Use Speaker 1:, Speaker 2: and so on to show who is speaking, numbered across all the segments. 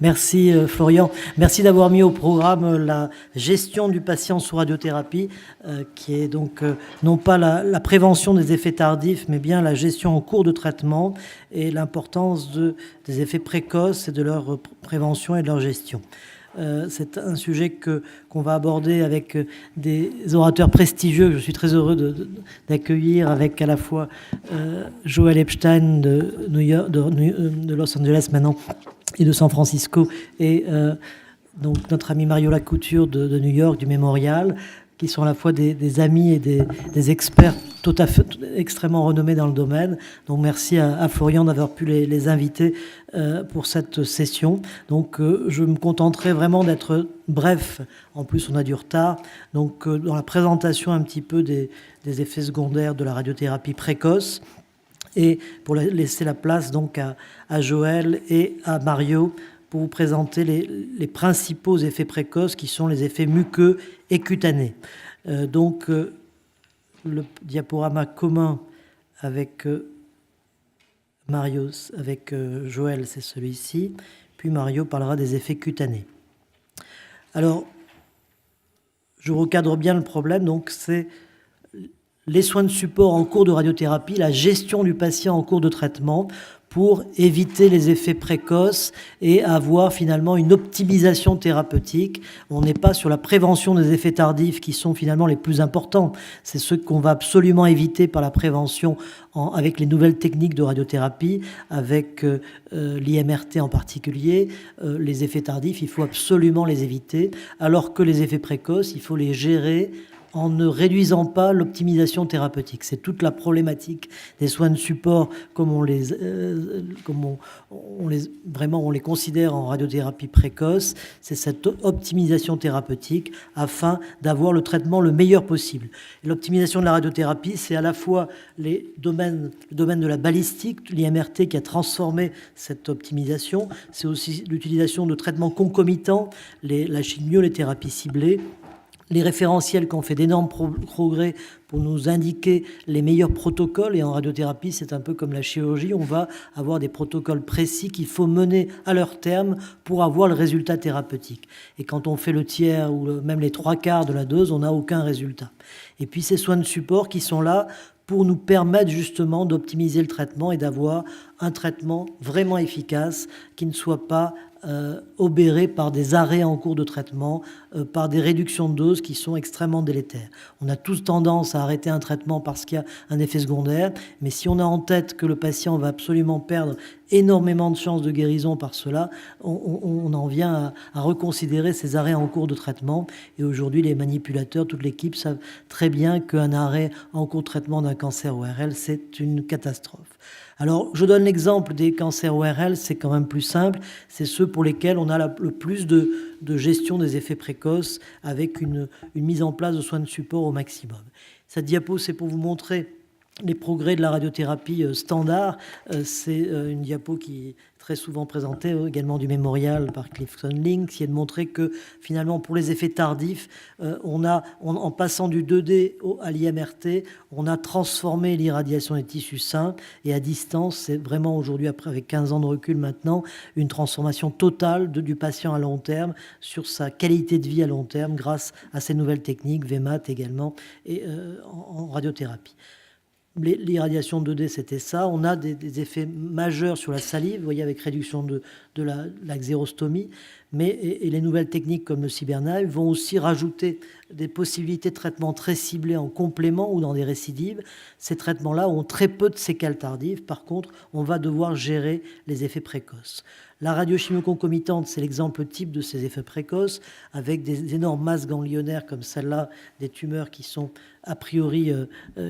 Speaker 1: Merci Florian. Merci d'avoir mis au programme la gestion du patient sous radiothérapie, qui est donc non pas la prévention des effets tardifs, mais bien la gestion en cours de traitement et l'importance des effets précoces et de leur prévention et de leur gestion. C'est un sujet qu'on va aborder avec des orateurs prestigieux. Je suis très heureux d'accueillir avec à la fois Joel Epstein de New York, de Los Angeles maintenant, et de San Francisco, et donc notre ami Mario Lacouture de New York, du Mémorial, qui sont à la fois des amis et des experts tout à fait extrêmement renommés dans le domaine. Donc merci à Florian d'avoir pu les inviter pour cette session. Donc je me contenterai vraiment d'être bref. En plus, on a du retard. Donc dans la présentation un petit peu des effets secondaires de la radiothérapie précoce, et pour laisser la place donc à Joël et à Mario pour vous présenter les principaux effets précoces qui sont les effets muqueux et cutanés. Donc le diaporama commun avec avec Joël, c'est celui-ci. Puis Mario parlera des effets cutanés. Alors, je recadre bien le problème. Donc, c'est les soins de support en cours de radiothérapie, la gestion du patient en cours de traitement pour éviter les effets précoces et avoir finalement une optimisation thérapeutique. On n'est pas sur la prévention des effets tardifs qui sont finalement les plus importants. C'est ceux qu'on va absolument éviter par la prévention avec les nouvelles techniques de radiothérapie, avec l'IMRT en particulier. Les effets tardifs, il faut absolument les éviter, alors que les effets précoces, il faut les gérer en ne réduisant pas l'optimisation thérapeutique. C'est toute la problématique des soins de support comme on les considère en radiothérapie précoce. C'est cette optimisation thérapeutique afin d'avoir le traitement le meilleur possible. L'optimisation de la radiothérapie, c'est à la fois le domaine de la balistique, l'IMRT qui a transformé cette optimisation. C'est aussi l'utilisation de traitements concomitants, la chimio, les thérapies ciblées, les référentiels qui ont fait d'énormes progrès pour nous indiquer les meilleurs protocoles. Et en radiothérapie, c'est un peu comme la chirurgie. On va avoir des protocoles précis qu'il faut mener à leur terme pour avoir le résultat thérapeutique. Et quand on fait le tiers ou même les 3/4 de la dose, on n'a aucun résultat. Et puis ces soins de support qui sont là pour nous permettre justement d'optimiser le traitement et d'avoir un traitement vraiment efficace qui ne soit pas obéré par des arrêts en cours de traitement, par des réductions de doses qui sont extrêmement délétères. On a tous tendance à arrêter un traitement parce qu'il y a un effet secondaire, mais si on a en tête que le patient va absolument perdre énormément de chances de guérison par cela, on en vient à reconsidérer ces arrêts en cours de traitement. Et aujourd'hui, les manipulateurs, toute l'équipe savent très bien qu'un arrêt en cours de traitement d'un cancer ORL, c'est une catastrophe. Alors, je donne l'exemple des cancers ORL, c'est quand même plus simple. C'est ceux pour lesquels on a le plus de gestion des effets précoces avec une mise en place de soins de support au maximum. Cette diapo, c'est pour vous montrer les progrès de la radiothérapie standard. C'est une diapo qui est très souvent présentée également du Mémorial par Clifton Link, qui est de montrer que finalement pour les effets tardifs, en passant du 2D à l'IMRT, on a transformé l'irradiation des tissus sains, et à distance, c'est vraiment aujourd'hui, après avec 15 ans de recul maintenant, une transformation totale du patient à long terme sur sa qualité de vie à long terme grâce à ces nouvelles techniques, VMAT également, et en radiothérapie. L'irradiation 2D, c'était ça. On a des effets majeurs sur la salive, vous voyez, avec réduction de la xérostomie. Et les nouvelles techniques comme le CyberKnife vont aussi rajouter des possibilités de traitement très ciblés en complément ou dans des récidives. Ces traitements-là ont très peu de séquelles tardives. Par contre, on va devoir gérer les effets précoces. La radiochimio concomitante, c'est l'exemple type de ces effets précoces, avec des énormes masses ganglionnaires comme celle-là, des tumeurs qui sont a priori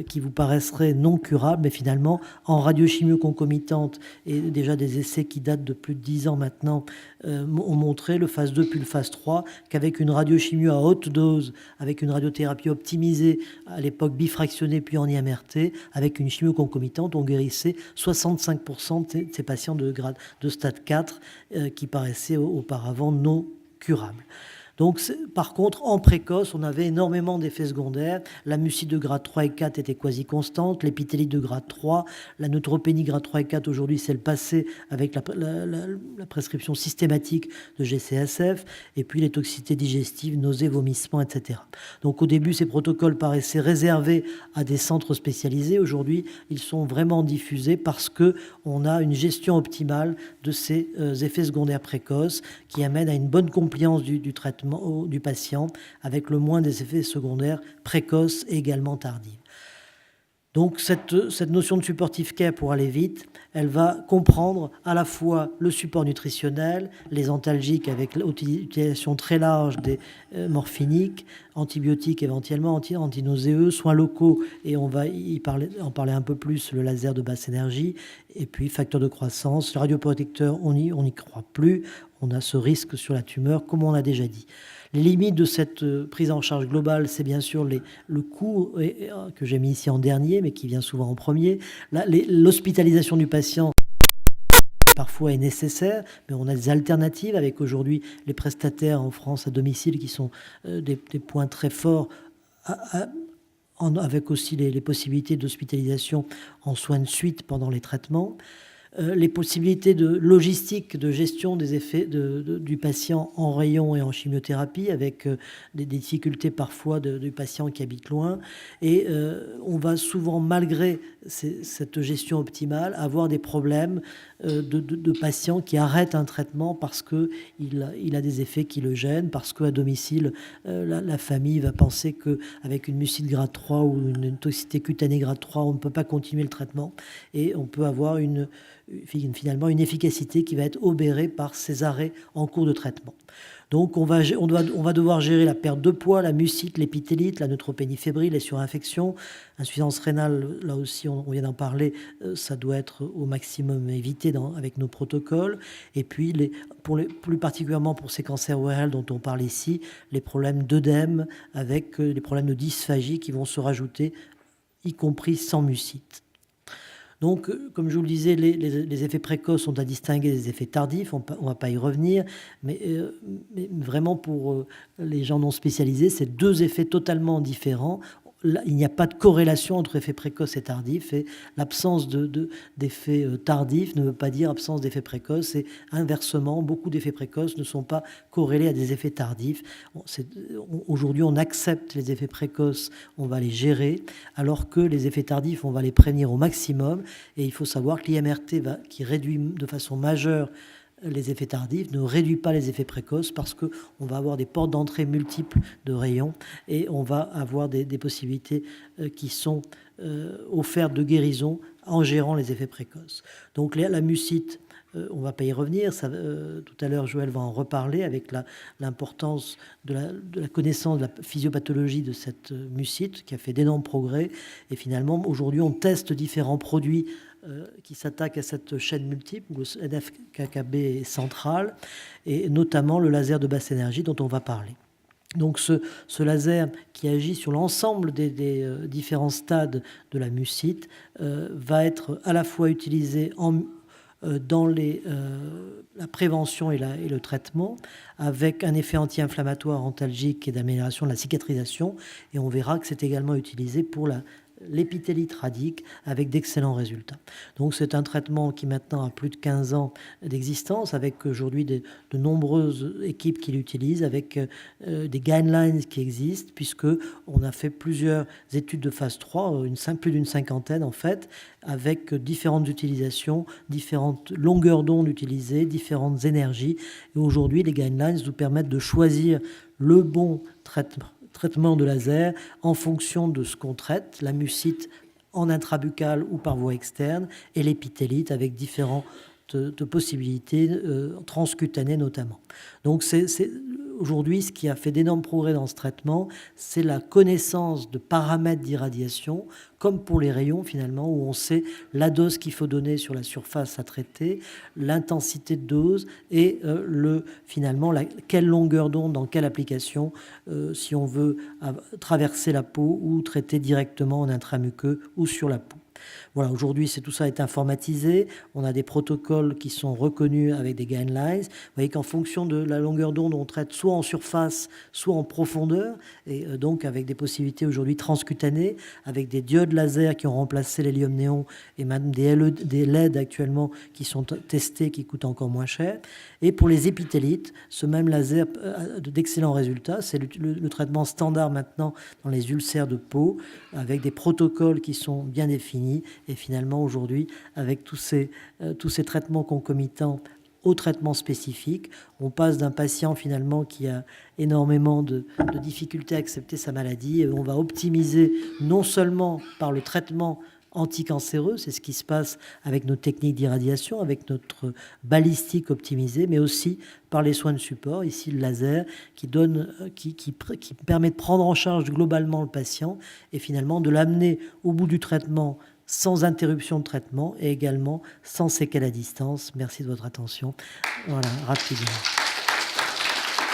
Speaker 1: qui vous paraisseraient non curables, mais finalement, en radiochimio concomitante, et déjà des essais qui datent de plus de 10 ans maintenant, ont montré, le phase 2 puis le phase 3, qu'avec une radiochimio à haute dose, avec une radiothérapie optimisée, à l'époque bifractionnée puis en IMRT, avec une chimio concomitante, on guérissait 65% de ces patients de stade 4 qui paraissaient auparavant non curables. Donc, par contre, en précoce, on avait énormément d'effets secondaires. La mucite de grade 3 et 4 était quasi constante, l'épithélite de grade 3, la neutropénie grade 3 et 4, aujourd'hui, c'est le passé avec la prescription systématique de GCSF, et puis les toxicités digestives, nausées, vomissements, etc. Donc, au début, ces protocoles paraissaient réservés à des centres spécialisés. Aujourd'hui, ils sont vraiment diffusés parce qu'on a une gestion optimale de ces effets secondaires précoces qui amènent à une bonne compliance du traitement du patient avec le moins des effets secondaires précoces et également tardifs. Donc cette notion de supportive care, pour aller vite, elle va comprendre à la fois le support nutritionnel, les antalgiques avec l'utilisation très large des morphiniques, antibiotiques éventuellement, antinauséeux, soins locaux, et on va en parler un peu plus, le laser de basse énergie, et puis facteur de croissance, le radioprotecteur, on n'y croit plus, on a ce risque sur la tumeur, comme on l'a déjà dit. Les limites de cette prise en charge globale, c'est bien sûr le coût que j'ai mis ici en dernier, mais qui vient souvent en premier. L'hospitalisation du patient parfois est nécessaire, mais on a des alternatives avec aujourd'hui les prestataires en France à domicile qui sont des points très forts, avec aussi les possibilités d'hospitalisation en soins de suite pendant les traitements. Les possibilités de logistique, de gestion des effets du patient en rayon et en chimiothérapie, avec des difficultés parfois du patient qui habite loin. Et on va souvent, malgré cette gestion optimale, avoir des problèmes de patients qui arrêtent un traitement parce qu'il a des effets qui le gênent, parce qu'à domicile, la famille va penser qu'avec une mucite grade 3 ou une toxicité cutanée grade 3, on ne peut pas continuer le traitement. Et on peut avoir finalement une efficacité qui va être obérée par ces arrêts en cours de traitement. Donc on va devoir gérer la perte de poids, la mucite, l'épithélite, la neutropénie fébrile, les surinfections, insuffisance rénale, là aussi on vient d'en parler, ça doit être au maximum évité avec nos protocoles. Et puis plus particulièrement pour ces cancers ORL dont on parle ici, les problèmes d'œdème avec les problèmes de dysphagie qui vont se rajouter, y compris sans mucite. Donc, comme je vous le disais, les effets précoces sont à distinguer des effets tardifs, on ne va pas y revenir, mais vraiment pour les gens non spécialisés, c'est deux effets totalement différents. Là, il n'y a pas de corrélation entre effets précoces et tardifs, et l'absence d'effets tardifs ne veut pas dire absence d'effets précoces, et inversement, beaucoup d'effets précoces ne sont pas corrélés à des effets tardifs. Aujourd'hui, on accepte les effets précoces, on va les gérer, alors que les effets tardifs, on va les prévenir au maximum, et il faut savoir que l'IMRT, qui réduit de façon majeure les effets tardifs, ne réduit pas les effets précoces parce qu'on va avoir des portes d'entrée multiples de rayons et on va avoir des possibilités qui sont offertes de guérison en gérant les effets précoces. Donc la mucite, on ne va pas y revenir, tout à l'heure Joël va en reparler avec l'importance de la connaissance de la physiopathologie de cette mucite qui a fait d'énormes progrès, et finalement aujourd'hui on teste différents produits qui s'attaquent à cette chaîne multiple où le NF-κB est central, et notamment le laser de basse énergie dont on va parler. Donc ce laser qui agit sur l'ensemble des différents stades de la mucite va être à la fois utilisé dans la prévention et le traitement, avec un effet anti-inflammatoire, antalgique et d'amélioration de la cicatrisation, et on verra que c'est également utilisé pour l'épithélite radique avec d'excellents résultats. Donc c'est un traitement qui maintenant a plus de 15 ans d'existence, avec aujourd'hui de nombreuses équipes qui l'utilisent, avec des guidelines qui existent, puisqu'on a fait plusieurs études de phase 3, plus d'une cinquantaine en fait, avec différentes utilisations, différentes longueurs d'onde utilisées, différentes énergies. Et aujourd'hui, les guidelines nous permettent de choisir le bon traitement de laser en fonction de ce qu'on traite, la mucite en intrabuccale ou par voie externe, et l'épithélite avec différentes possibilités, transcutanées notamment. Donc aujourd'hui, ce qui a fait d'énormes progrès dans ce traitement, c'est la connaissance de paramètres d'irradiation, comme pour les rayons finalement, où on sait la dose qu'il faut donner sur la surface à traiter, l'intensité de dose et finalement quelle longueur d'onde, dans quelle application, si on veut traverser la peau ou traiter directement en intramuqueux ou sur la peau. Voilà, aujourd'hui, tout ça est informatisé. On a des protocoles qui sont reconnus avec des guidelines. Vous voyez qu'en fonction de la longueur d'onde, on traite soit en surface, soit en profondeur, et donc avec des possibilités aujourd'hui transcutanées, avec des diodes laser qui ont remplacé l'hélium néon, et même des LED actuellement qui sont testés, qui coûtent encore moins cher. Et pour les épithélites, ce même laser a d'excellents résultats. C'est le traitement standard maintenant dans les ulcères de peau, avec des protocoles qui sont bien définis. Et finalement, aujourd'hui, avec tous ces traitements concomitants au traitement spécifique, on passe d'un patient finalement qui a énormément de difficultés à accepter sa maladie, et on va optimiser non seulement par le traitement anticancéreux, c'est ce qui se passe avec nos techniques d'irradiation, avec notre balistique optimisée, mais aussi par les soins de support, ici le laser, qui permet de prendre en charge globalement le patient et finalement de l'amener au bout du traitement sans interruption de traitement et également sans séquelles à distance. Merci de votre attention. Voilà, rapidement.